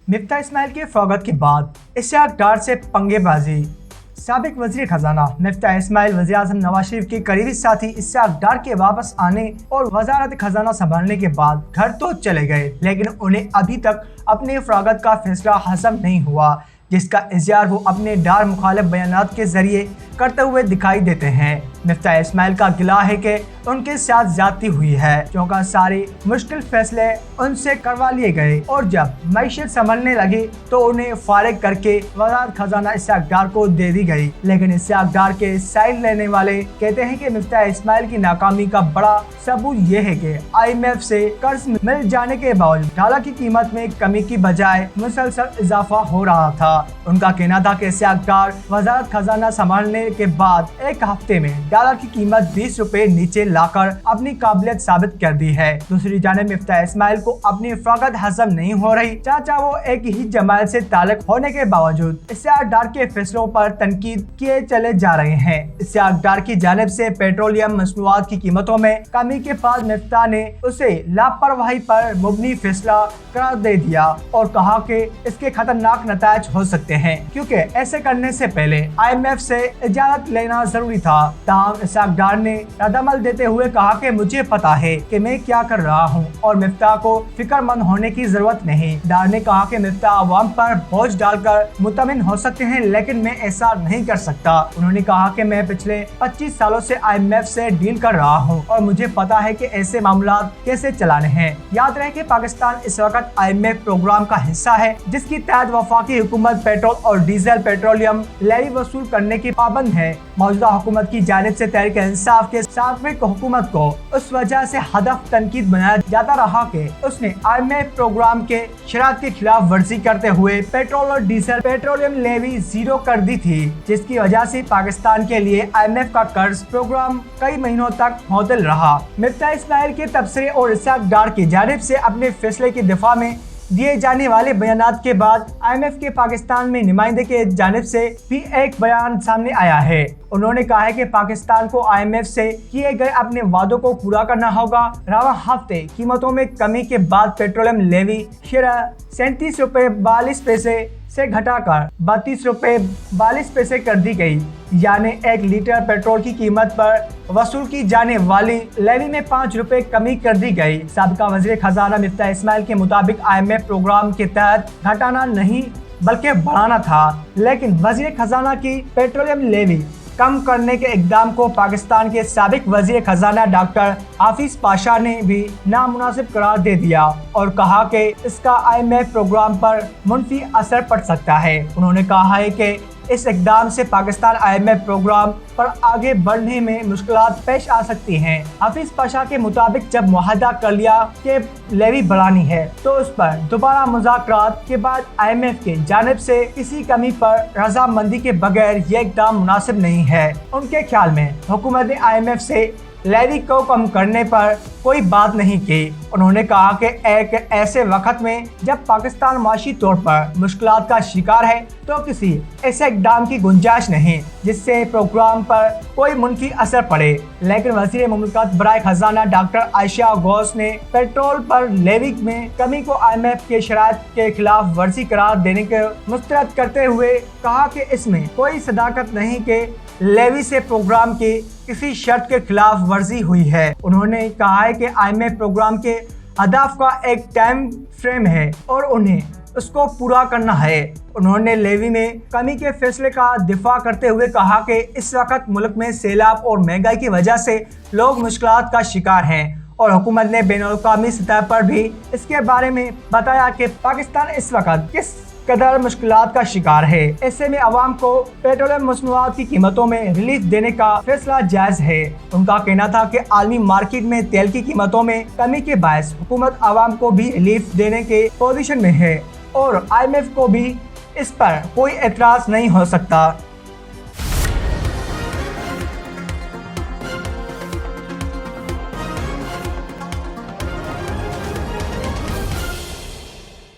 मिफ्ता इस्माइल के फौगत के बाद इश्तियाक डार से पंगेबाजी। साबिक वजीर खजाना मिफ्ता इस्माइल वज़ीर-ए-आज़म नवाज शरीफ के करीबी साथी इश्तियाक डार के वापस आने और वजारत खजाना संभालने के बाद घर तो चले गए, लेकिन उन्हें अभी तक अपने फरागत का फैसला हज़म नहीं हुआ, जिसका इज़हार वो अपने डार मुखालिफ बयानात के जरिए करते हुए दिखाई देते हैं। मिफ्ता इस्माइल का गिला है कि उनके साथ ज्यादती हुई है, क्योंकि सारे मुश्किल फैसले उनसे करवा लिए गए और जब मईशत संभलने लगी तो उन्हें फारिग करके वज़ारत खजाना इश्तियाक डार को दे दी गई। लेकिन इश्तियाक डार के साइड लेने वाले कहते हैं कि मिफ्ता इस्माइल की नाकामी का बड़ा सबूत ये है कि IMF से कर्ज मिल जाने के बावजूद डॉलर की कीमत में कमी की बजाय मुसलसल इजाफा हो रहा था। उनका कहना था कि इश्तियाक डार वज़ारत खजाना संभालने के बाद एक हफ्ते में डॉलर की कीमत 20 रुपए नीचे लाकर अपनी काबिलियत साबित कर दी है। दूसरी जानिब मिफ्ता इस्माइल को अपनी फरागत हजम नहीं हो रही, चाचा वो एक ही जमात से ताल्लुक होने के बावजूद इश्तियाक डार के फैसलों पर तनकीद किए चले जा रहे हैं। इश्तियाक डार की जानिब से पेट्रोलियम मसनूआत की कीमतों में कमी के बाद मिफ्ता ने उसे लापरवाही पर मुबनी फैसला करार दे दिया और कहा कि इसके खतरनाक नतायज हो सकते हैं, क्योंकि ऐसे करने से पहले IMF से इजाजत लेना जरूरी था। ताहम इश्तियाक डार ने रद्दमल देते हुए कहा कि मुझे पता है कि मैं क्या कर रहा हूं और मिफ्ता को फिक्रमंद होने की जरूरत नहीं। डार ने कहा कि मिफ्ता अवाम पर बोझ डालकर मुतमिन हो सकते हैं, लेकिन मैं ऐसा नहीं कर सकता। उन्होंने कहा कि मैं पिछले 25 सालों से IMF से डील कर रहा हूं और मुझे पता है कि ऐसे मामलात कैसे चलाने हैं। याद रहे कि पाकिस्तान इस वक्त IMF प्रोग्राम का हिस्सा है, जिसकी तहत वफाकी हुकूमत पेट्रोल और डीजल पेट्रोलियम लेवी वसूल करने की पाबंद है। मौजूदा हुकूमत की जानिब से तहरीक इंसाफ के साबिक हुकूमत को उस वजह से हदफ तनकीद बनाया जाता रहा कि उसने IMF प्रोग्राम के शरात के खिलाफ वर्जी करते हुए पेट्रोल और डीजल पेट्रोलियम लेवी जीरो कर दी थी, जिसकी वजह से पाकिस्तान के लिए IMF का कर्ज प्रोग्राम कई महीनों तक मुअत्तल रहा। मिफ्ता इस्माइल के तबसरे और इश्तियाक डार की जानिब से अपने फैसले के दिफा में दिए जाने वाले बयानात के बाद IMF के पाकिस्तान में नुमाइंदे के जानिब से भी एक बयान सामने आया है। उन्होंने कहा है कि पाकिस्तान को IMF से किए गए अपने वादों को पूरा करना होगा। रवा हफ्ते कीमतों में कमी के बाद पेट्रोलियम लेवी शरह 37 रुपए 42 पैसे से घटाकर 32 रुपए 42 पैसे कर दी गई, यानी 1 लीटर पेट्रोल की कीमत पर वसूल की जाने वाली लेवी में 5 रुपए कमी कर दी गई। साबिका वजीर खजाना मिफ्ता इस्माइल के मुताबिक IMF प्रोग्राम के तहत घटाना नहीं बल्कि बढ़ाना था, लेकिन वजीर खजाना की पेट्रोलियम लेवी कम करने के इकदाम को पाकिस्तान के साबिक वजीर खजाना डॉक्टर हाफिज पाशा ने भी नामुनासिब करार दे दिया और कहा कि इसका IMF प्रोग्राम पर मुनफी असर पड़ सकता है। उन्होंने कहा है कि इस इकदाम से पाकिस्तान IMF प्रोग्राम पर आगे बढ़ने में मुश्किलात पेश आ सकती हैं। हाफिज पाशा के मुताबिक जब मुआहदा कर लिया कि लेवी बढ़ानी है तो उस पर दोबारा मुज़ाकरात के बाद IMF के जानिब से किसी कमी पर रजामंदी के बगैर ये इकदाम मुनासिब नहीं है। उनके ख्याल में हुकूमत ने IMF से लेवी को कम करने पर कोई बात नहीं की। उन्होंने कहा कि एक ऐसे वक्त में जब पाकिस्तान माशी तौर पर मुश्किलात का शिकार है तो किसी ऐसे इक़दाम की गुंजाइश नहीं जिससे प्रोग्राम पर कोई मुनफी असर पड़े। लेकिन वज़ीर मुमलिकत बराए खजाना डॉक्टर आयशा गौस ने पेट्रोल पर लेवी में कमी को IMF के शराइत के खिलाफ वर्जी करार देने को मुस्तरद करते हुए कहा कि इसमें कोई सदाकत नहीं कि लेवी से प्रोग्राम की किसी शर्त के खिलाफ वर्जी हुई है। उन्होंने कहा है कि IMF प्रोग्राम के अहदाफ का एक टाइम फ्रेम है और उन्हें उसको पूरा करना है। उन्होंने लेवी में कमी के फैसले का दिफा करते हुए कहा कि इस वक्त मुल्क में सैलाब और महंगाई की वजह से लोग मुश्किलात का शिकार हैं और हुकूमत ने बैनुल-अक़वामी सतह पर भी इसके बारे में बताया कि पाकिस्तान इस वक्त किस कदर मुश्किलात का शिकार है। ऐसे में अवाम को पेट्रोलियम मसनूआत की कीमतों में रिलीफ देने का फैसला जायज है। उनका कहना था कि आलमी मार्केट में तेल की कीमतों में कमी के बायस हुकूमत अवाम को भी रिलीफ देने के पोजीशन में है और IMF को भी इस पर कोई एतराज नहीं हो सकता।